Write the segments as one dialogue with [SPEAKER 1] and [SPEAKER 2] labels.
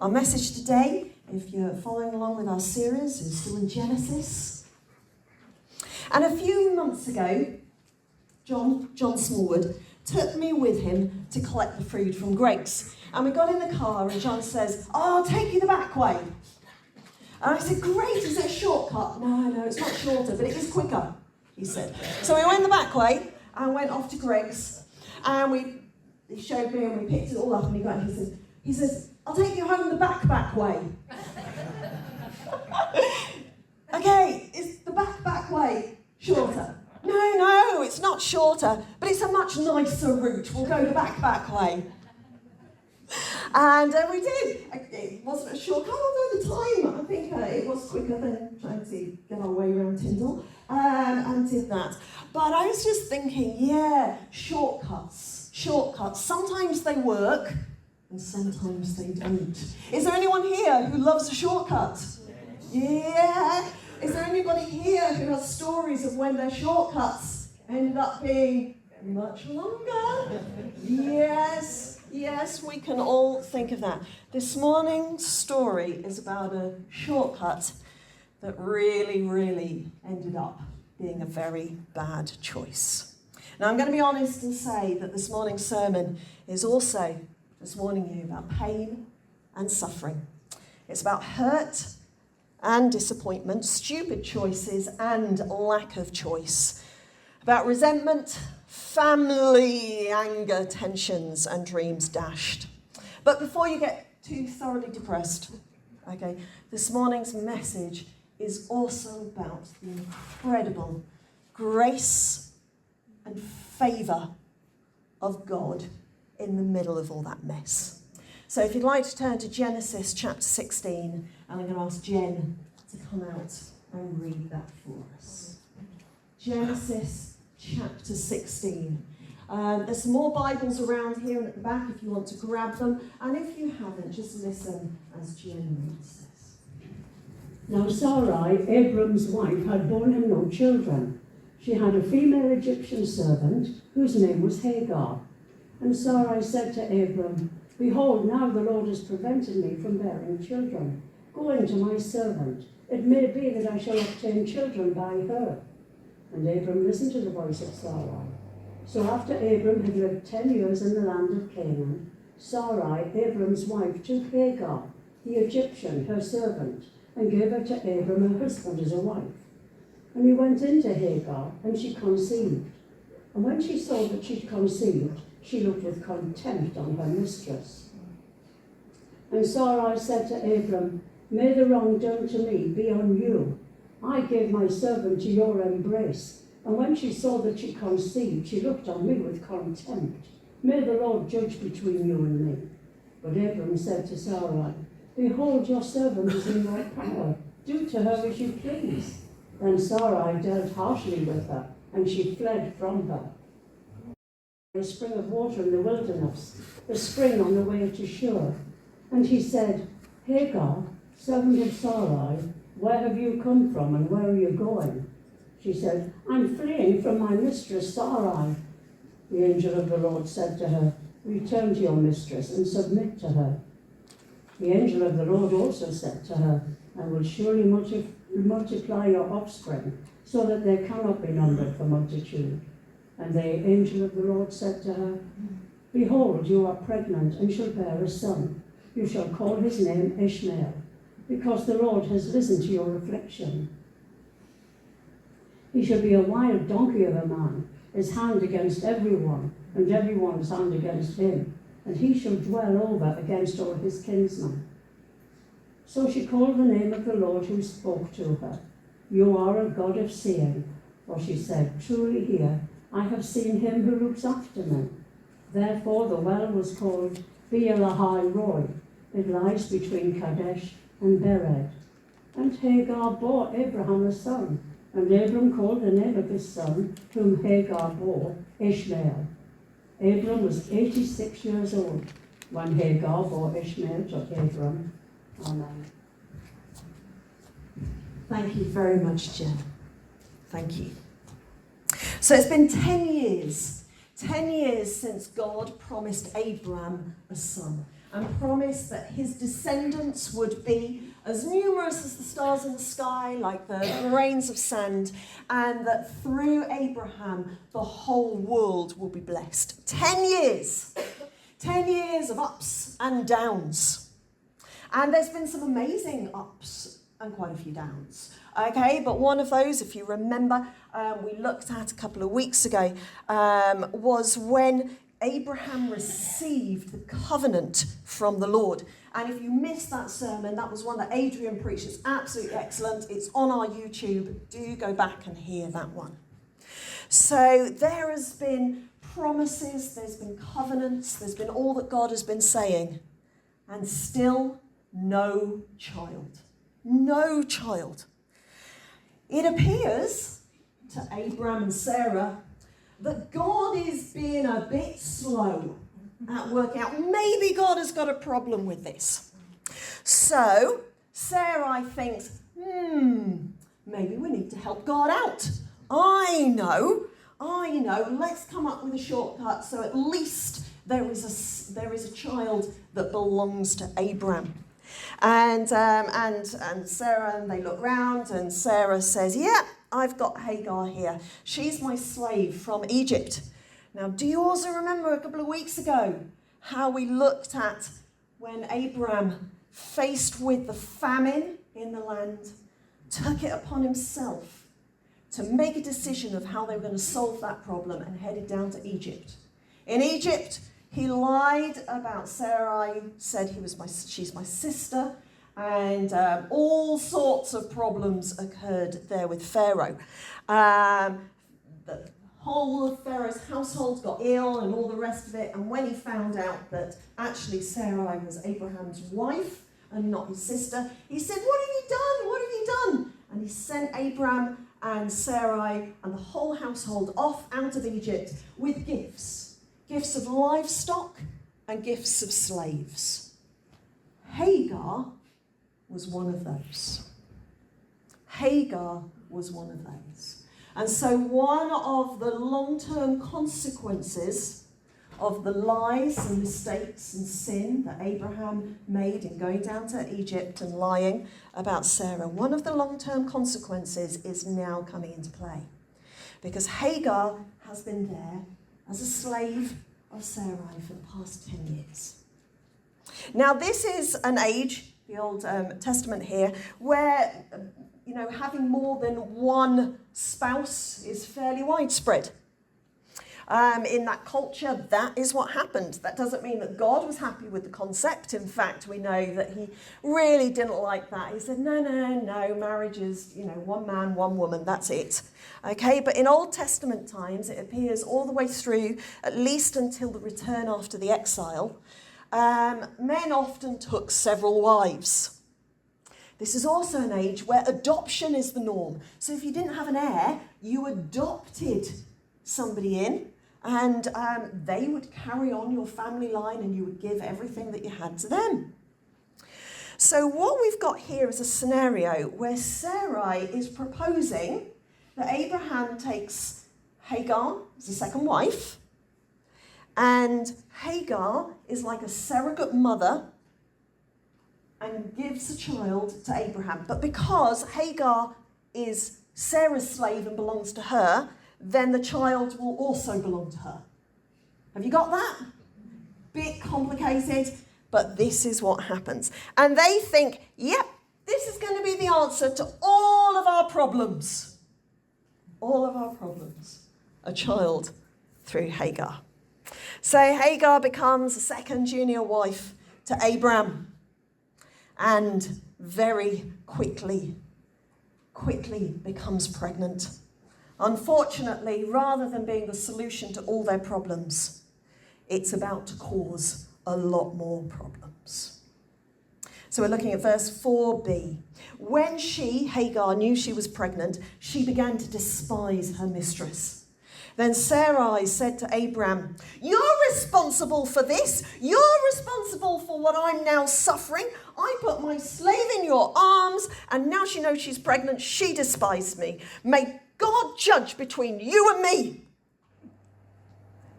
[SPEAKER 1] Our message today, if you're following along with our series, is still in Genesis. And a few months ago, John Smallwood took me with him to collect the food from Greg's. And we got in the car and John says, "Oh, I'll take you the back way." And I said, "Great, is it a shortcut?" No, it's not shorter, but it is quicker, he said. So we went the back way and went off to Greg's. And he showed me and we picked it all up and he says, "I'll take you home the back way." Okay, is the back way shorter? No, it's not shorter, but it's a much nicer route. We'll go the back way. And we did. It wasn't a shortcut, although at the time I think it was quicker than trying to get our way around Tyndall, and did that. But I was just thinking, shortcuts. Sometimes they work, and sometimes they don't. Is there anyone here who loves a shortcut? Yeah. Is there anybody here who has stories of when their shortcuts ended up being much longer? Yes, we can all think of that. This morning's story is about a shortcut that really ended up being a very bad choice. Now, I'm going to be honest and say that this morning's sermon is also just warning you about pain and suffering. It's about hurt and disappointment, stupid choices and lack of choice, about resentment, family anger, tensions and dreams dashed. But before you get too thoroughly depressed, okay, this morning's message is also about the incredible grace and favour of God in the middle of all that mess. So if you'd like to turn to Genesis chapter 16, and I'm going to ask Jen to come out and read that for us. Genesis chapter 16. There's some more Bibles around here and at the back if you want to grab them. And if you haven't, just listen as Jen reads this.
[SPEAKER 2] Now Sarai, Abram's wife, had borne him no children. She had a female Egyptian servant whose name was Hagar. And Sarai said to Abram, "Behold, now the Lord has prevented me from bearing children. Go in to my servant. It may be that I shall obtain children by her." And Abram listened to the voice of Sarai. So after Abram had lived 10 years in the land of Canaan, Sarai, Abram's wife, took Hagar, the Egyptian, her servant, and gave her to Abram, her husband, as a wife. And he went into Hagar, and she conceived. And when she saw that she'd conceived, she looked with contempt on her mistress. And Sarai said to Abram, "May the wrong done to me be on you. I gave my servant to your embrace, and when she saw that she conceived, she looked on me with contempt. May the Lord judge between you and me." But Abram said to Sarai, "Behold, your servant is in your power. Do to her as you please." Then Sarai dealt harshly with her, and she fled from her. A spring of water in the wilderness, a spring on the way to Shur. And he said, "Hagar, servant of Sarai, where have you come from and where are you going?" She said, "I'm fleeing from my mistress Sarai." The angel of the Lord said to her, "Return to your mistress and submit to her." The angel of the Lord also said to her, "I will surely multiply your offspring, so that they cannot be numbered for multitude." And the angel of the Lord said to her, "Behold, you are pregnant and shall bear a son. You shall call his name Ishmael, because the Lord has listened to your affliction. He shall be a wild donkey of a man, his hand against everyone, and everyone's hand against him, and he shall dwell over against all his kinsmen." So she called the name of the Lord who spoke to her. "You are a God of seeing." For she said, "Truly here I have seen him who looks after me." Therefore the well was called Beer-lahai-roi. It lies between Kadesh and Burrage. And Hagar bore Abraham a son, and Abram called the name of his son, whom Hagar bore, Ishmael. Abram was 86 years old when Hagar bore Ishmael to Abram. Amen.
[SPEAKER 1] Thank you very much, Jen. Thank you. So it's been 10 years since God promised Abraham a son. and promised that his descendants would be as numerous as the stars in the sky, like the grains of sand, and that through Abraham, the whole world will be blessed. 10 years. 10 years of ups and downs. And there's been some amazing ups and quite a few downs. Okay, but one of those, if you remember, we looked at a couple of weeks ago, was when Abraham received the covenant from the Lord. And if you missed that sermon, that was one that Adrian preached. It's absolutely excellent. It's on our YouTube. Do go back and hear that one. So there has been promises, there's been covenants, there's been all that God has been saying, and still no child. No child. It appears to Abraham and Sarah that God is being a bit slow at working out. Maybe God has got a problem with this. So Sarai thinks, maybe we need to help God out. I know, let's come up with a shortcut so at least there is a child that belongs to Abraham. And Sarah, and they look round, and Sarah says, yeah, I've got Hagar here. She's my slave from Egypt. Now, do you also remember a couple of weeks ago how we looked at when Abraham, faced with the famine in the land, took it upon himself to make a decision of how they were going to solve that problem and headed down to Egypt. In Egypt, he lied about Sarai, said she's my sister, and all sorts of problems occurred there with Pharaoh. The whole of Pharaoh's household got ill and all the rest of it, and when he found out that actually Sarai was Abraham's wife and not his sister, he said, what have you done? What have you done? And he sent Abraham and Sarai and the whole household off out of Egypt with gifts. Gifts of livestock and gifts of slaves. Hagar was one of those. Hagar was one of those. And so one of the long-term consequences of the lies and mistakes and sin that Abraham made in going down to Egypt and lying about Sarah, one of the long-term consequences is now coming into play. Because Hagar has been there as a slave of Sarai for the past 10 years. Now, this is an age, the Old Testament here, where, having more than one spouse is fairly widespread. In that culture, that is what happened. That doesn't mean that God was happy with the concept. In fact, we know that he really didn't like that. He said, no, marriage is, one man, one woman, that's it. Okay, but in Old Testament times, it appears all the way through, at least until the return after the exile, men often took several wives. This is also an age where adoption is the norm. So if you didn't have an heir, you adopted somebody in, and they would carry on your family line and you would give everything that you had to them. So what we've got here is a scenario where Sarai is proposing that Abraham takes Hagar as a second wife, and Hagar is like a surrogate mother and gives a child to Abraham. But because Hagar is Sarah's slave and belongs to her, then the child will also belong to her. Have you got that? Bit complicated, but this is what happens. And they think, yep, this is going to be the answer to all of our problems. All of our problems. A child through Hagar. So Hagar becomes a second junior wife to Abraham. And very quickly becomes pregnant. Unfortunately, rather than being the solution to all their problems, it's about to cause a lot more problems. So we're looking at verse 4b. When she, Hagar, knew she was pregnant, she began to despise her mistress. Then Sarai said to Abraham, "You're responsible for this. You're responsible for what I'm now suffering. I put my slave in your arms, and now she knows she's pregnant. She despised me. May God judge between you and me."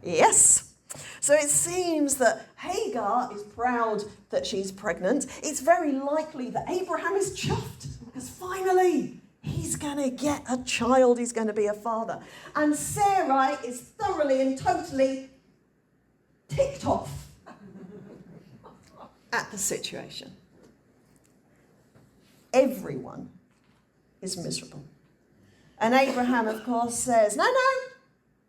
[SPEAKER 1] Yes, So it seems that Hagar is proud that she's pregnant. It's very likely that Abraham is chuffed because finally he's going to get a child. He's going to be a father. And Sarai is thoroughly and totally ticked off at the situation. Everyone is miserable. And Abraham, of course, says, no,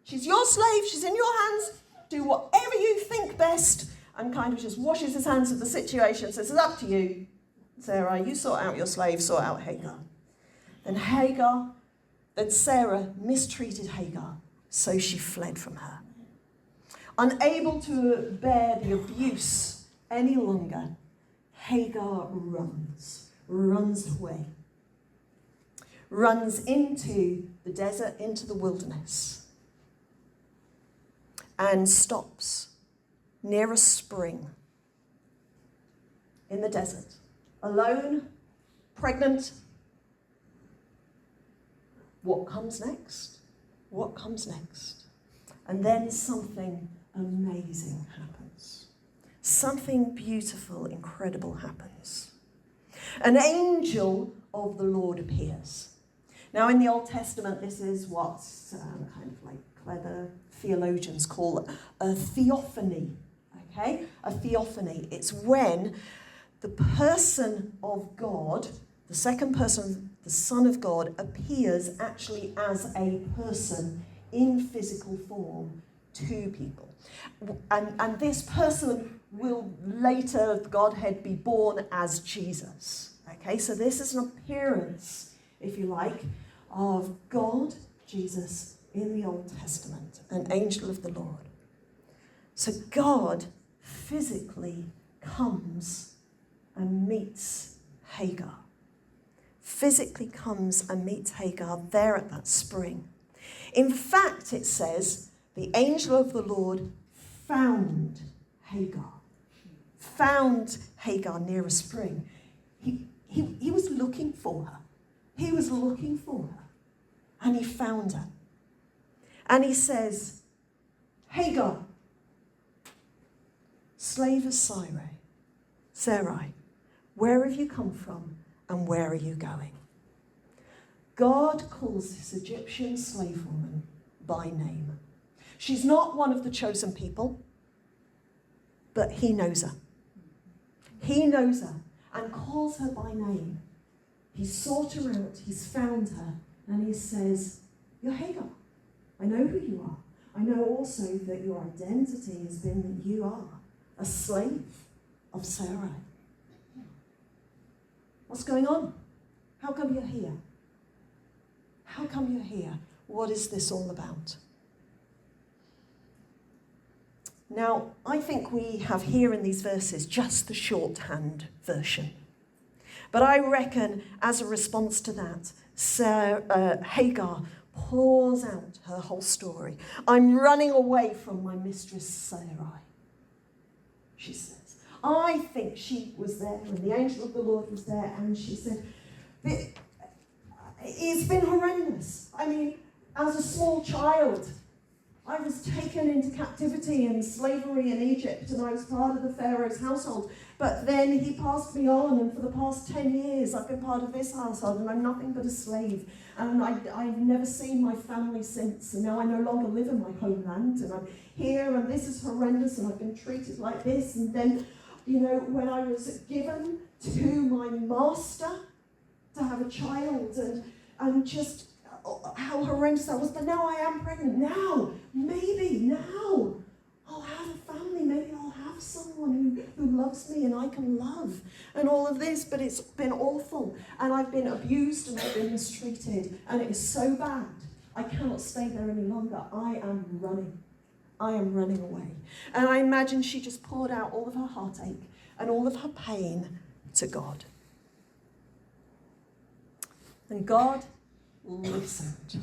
[SPEAKER 1] she's your slave. She's in your hands. Do whatever you think best, and kind of just washes his hands of the situation, says, it's up to you, Sarah, you sort out your slave, sort out Hagar. Then Sarah mistreated Hagar, so she fled from her. Unable to bear the abuse any longer, Hagar runs away, runs into the desert, into the wilderness, and stops near a spring in the desert, alone, pregnant. What comes next? What comes next? And then something amazing happens. Something beautiful, incredible happens. An angel of the Lord appears. Now, in the Old Testament, this is what kind of like clever theologians call a theophany. Okay? A theophany. It's when the person of God, the second person, the Son of God, appears actually as a person in physical form to people. And this person will later, the Godhead, be born as Jesus. Okay? So this is an appearance, if you like, of God, Jesus, in the Old Testament, an angel of the Lord. So God physically comes and meets Hagar. Physically comes and meets Hagar there at that spring. In fact, it says, the angel of the Lord found Hagar. Found Hagar near a spring. He was looking for her. He was looking for her. And he found her. And he says, Hagar, slave of Sarai, where have you come from and where are you going? God calls this Egyptian slave woman by name. She's not one of the chosen people, but he knows her. He knows her and calls her by name. He sought her out, he's found her, and he says, you're Hagar. I know who you are. I know also that your identity has been that you are a slave of Sarai. What's going on? How come you're here? How come you're here? What is this all about? Now, I think we have here in these verses just the shorthand version. But I reckon as a response to that, Hagar pours out her whole story. I'm running away from my mistress Sarai, she says. I think she was there when the angel of the Lord was there, and she said, it's been horrendous. I mean, as a small child, I was taken into captivity and slavery in Egypt, and I was part of the Pharaoh's household. But then he passed me on, and for the past 10 years, I've been part of this household, and I'm nothing but a slave. And I've never seen my family since, and now I no longer live in my homeland, and I'm here, and this is horrendous, and I've been treated like this. And then, when I was given to my master to have a child, and just how horrendous that was. But now I am pregnant. Now I'll have a family. Maybe I'll have someone who loves me and I can love and all of this. But it's been awful, and I've been abused and I've been mistreated, and it is so bad. I cannot stay there any longer. I am running away. And I imagine she just poured out all of her heartache and all of her pain to God. And God listened.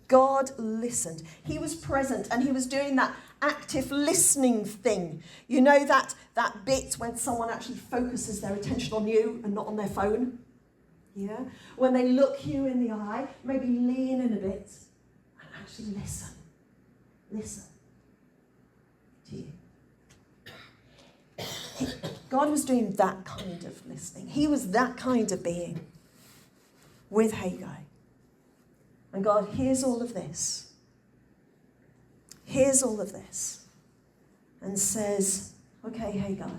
[SPEAKER 1] God listened. He was present, and he was doing that active listening thing. You know that bit when someone actually focuses their attention on you and not on their phone? Yeah? When they look you in the eye, maybe lean in a bit and actually listen. Listen. to you. God was doing that kind of listening. He was that kind of being with Hagar. And God hears all of this. Hears all of this. And says, okay, Hagar.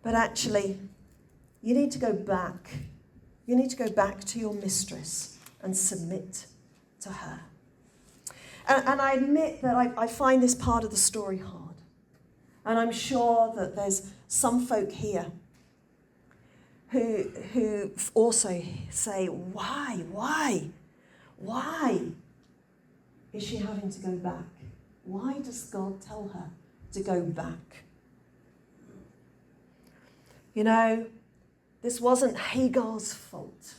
[SPEAKER 1] But actually, you need to go back. You need to go back to your mistress and submit to her. And I admit that I find this part of the story hard. And I'm sure that there's some folk here who also say, why is she having to go back? Why does God tell her to go back? You know, this wasn't Hagar's fault.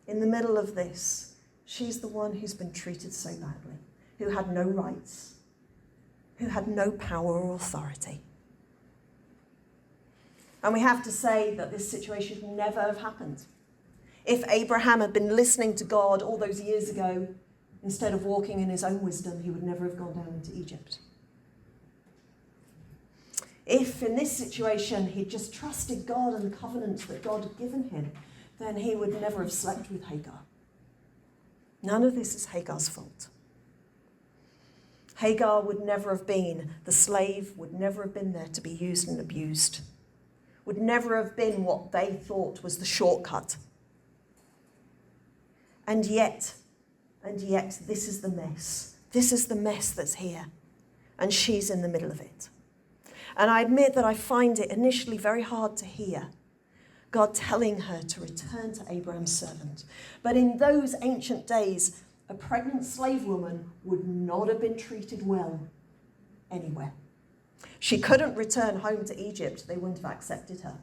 [SPEAKER 1] In the middle of this, she's the one who's been treated so badly, who had no rights, who had no power or authority. And we have to say that this situation should never have happened. If Abraham had been listening to God all those years ago, instead of walking in his own wisdom, he would never have gone down into Egypt. If in this situation he'd just trusted God and the covenants that God had given him, then he would never have slept with Hagar. None of this is Hagar's fault. Hagar would never have been the slave, would never have been there to be used and abused, would never have been what they thought was the shortcut. And yet, this is the mess. This is the mess that's here. And she's in the middle of it. And I admit that I find it initially very hard to hear God telling her to return to Abraham's servant. But in those ancient days, a pregnant slave woman would not have been treated well anywhere. She couldn't return home to Egypt. They wouldn't have accepted her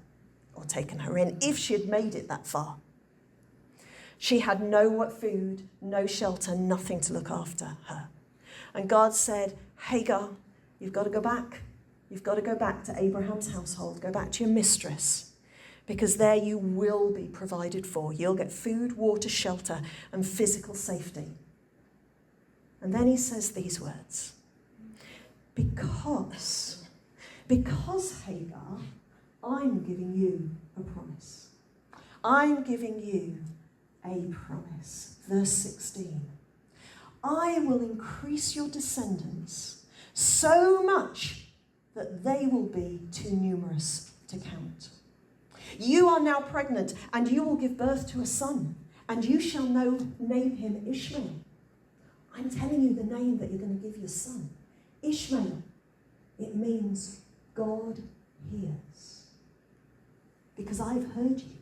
[SPEAKER 1] or taken her in if she had made it that far. She had no food, no shelter, nothing to look after her. And God said, Hagar, you've got to go back. You've got to go back to Abraham's household. Go back to your mistress. Because there you will be provided for. You'll get food, water, shelter, and physical safety. And then he says these words. Because Hagar, I'm giving you a promise. I'm giving you a promise. Verse 16. I will increase your descendants so much that they will be too numerous to count. You are now pregnant, and you will give birth to a son, and you shall name him Ishmael. I'm telling you the name that you're going to give your son. Ishmael. It means God hears. Because I've heard you.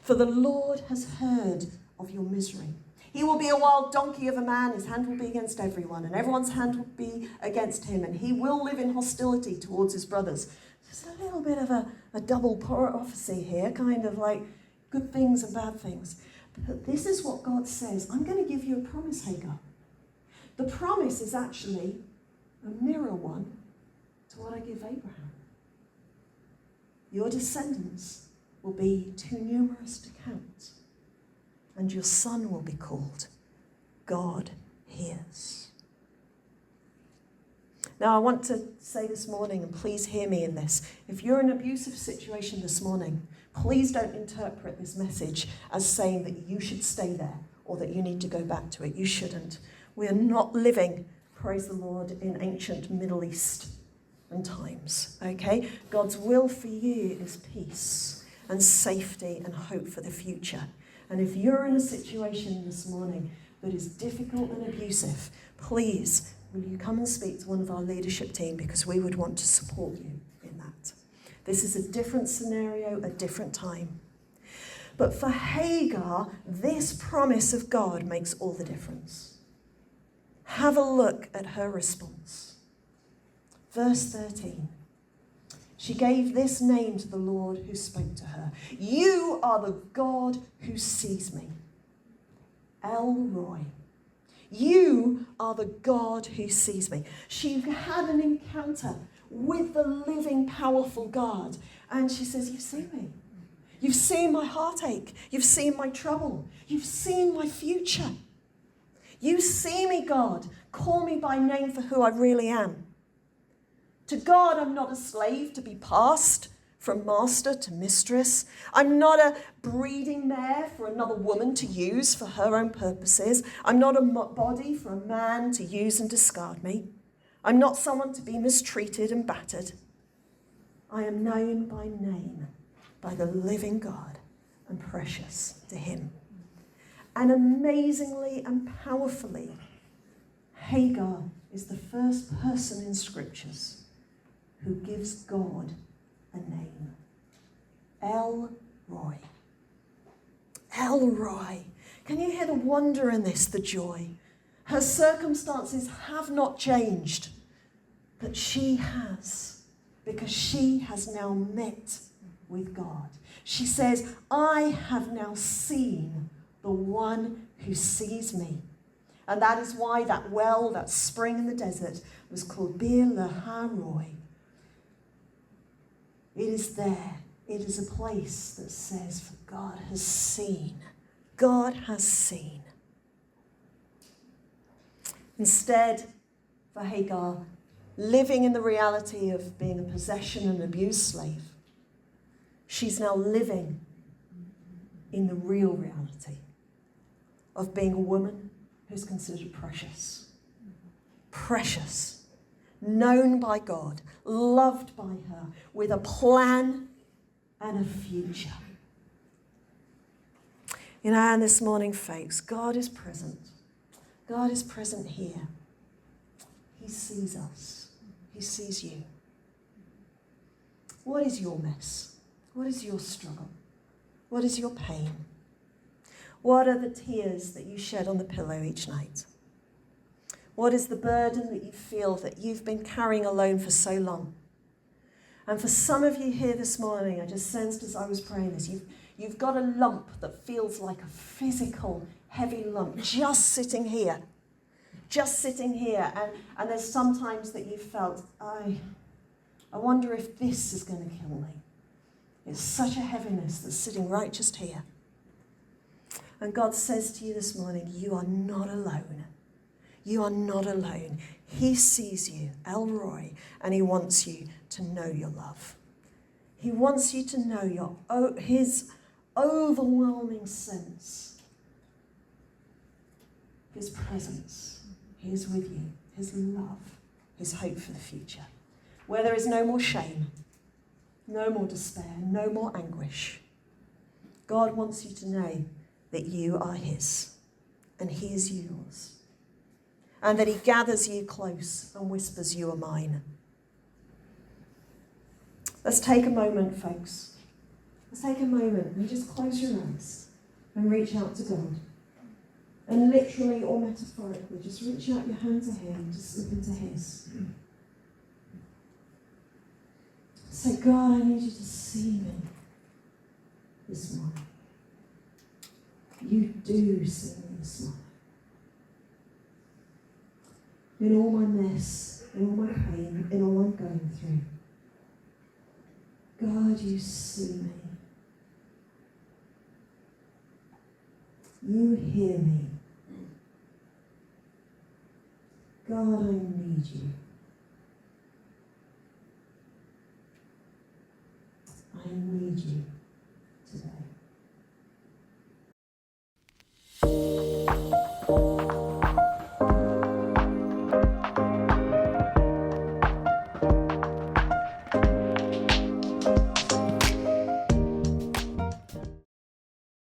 [SPEAKER 1] For the Lord has heard of your misery. He will be a wild donkey of a man. His hand will be against everyone, and everyone's hand will be against him, and he will live in hostility towards his brothers. There's a little bit of a double prophecy here, kind of like good things and bad things. But this is what God says. I'm going to give you a promise, Hagar. The promise is actually a mirror one to what I give Abraham. Your descendants will be too numerous to count, and your son will be called God Hears. Now, I want to say this morning, and please hear me in this, if you're in an abusive situation this morning, please don't interpret this message as saying that you should stay there or that you need to go back to it. You shouldn't. We are not living, praise the Lord, in ancient Middle East and times, okay? God's will for you is peace and safety and hope for the future. And if you're in a situation this morning that is difficult and abusive, please, will you come and speak to one of our leadership team, because we would want to support you in that. This is a different scenario, a different time. But for Hagar, this promise of God makes all the difference. Have a look at her response. Verse 13. She gave this name to the Lord who spoke to her. You are the God who sees me. El Roy. You are the God who sees me. She had an encounter with the living, powerful God. And she says, you've seen me. You've seen my heartache. You've seen my trouble. You've seen my future. You see me, God. Call me by name for who I really am. To God, I'm not a slave to be passed from master to mistress. I'm not a breeding mare for another woman to use for her own purposes. I'm not a body for a man to use and discard me. I'm not someone to be mistreated and battered. I am known by name by the living God and precious to him. And amazingly and powerfully, Hagar is the first person in scriptures who gives God a name. El Roi. El Roi. Can you hear the wonder in this, the joy? Her circumstances have not changed, but she has, because she has now met with God. She says, I have now seen the one who sees me. And that is why that well, that spring in the desert, was called Bir Lahai Roi. It is there. It is a place that says, for God has seen. God has seen. Instead, for Hagar, living in the reality of being a possession and abused slave, she's now living in the real reality of being a woman who's considered precious. Precious. Known by God, loved by her, with a plan and a future. You know, and this morning, folks, God is present. God is present here. He sees us. He sees you. What is your mess? What is your struggle? What is your pain? What are the tears that you shed on the pillow each night? What is the burden that you feel that you've been carrying alone for so long? And for some of you here this morning, I just sensed as I was praying this, you've got a lump that feels like a physical, heavy lump just sitting here. Just sitting here. And there's sometimes that you felt, I wonder if this is going to kill me. It's such a heaviness that's sitting right just here. And God says to you this morning, you are not alone. You are not alone. He sees you, El Roi, and he wants you to know your love. He wants you to know his overwhelming sense, his presence. He is with you, his love, his hope for the future. Where there is no more shame, no more despair, no more anguish. God wants you to know that you are his and he is yours. And that he gathers you close and whispers, you are mine. Let's take a moment, folks. Let's take a moment and just close your eyes and reach out to God. And literally or metaphorically, just reach out your hand to him and just slip into his. Say, God, I need you to see me this morning. You do see me this morning. In all my mess, in all my pain, in all I'm going through. God, you see me. You hear me. God, I need you. I need you today.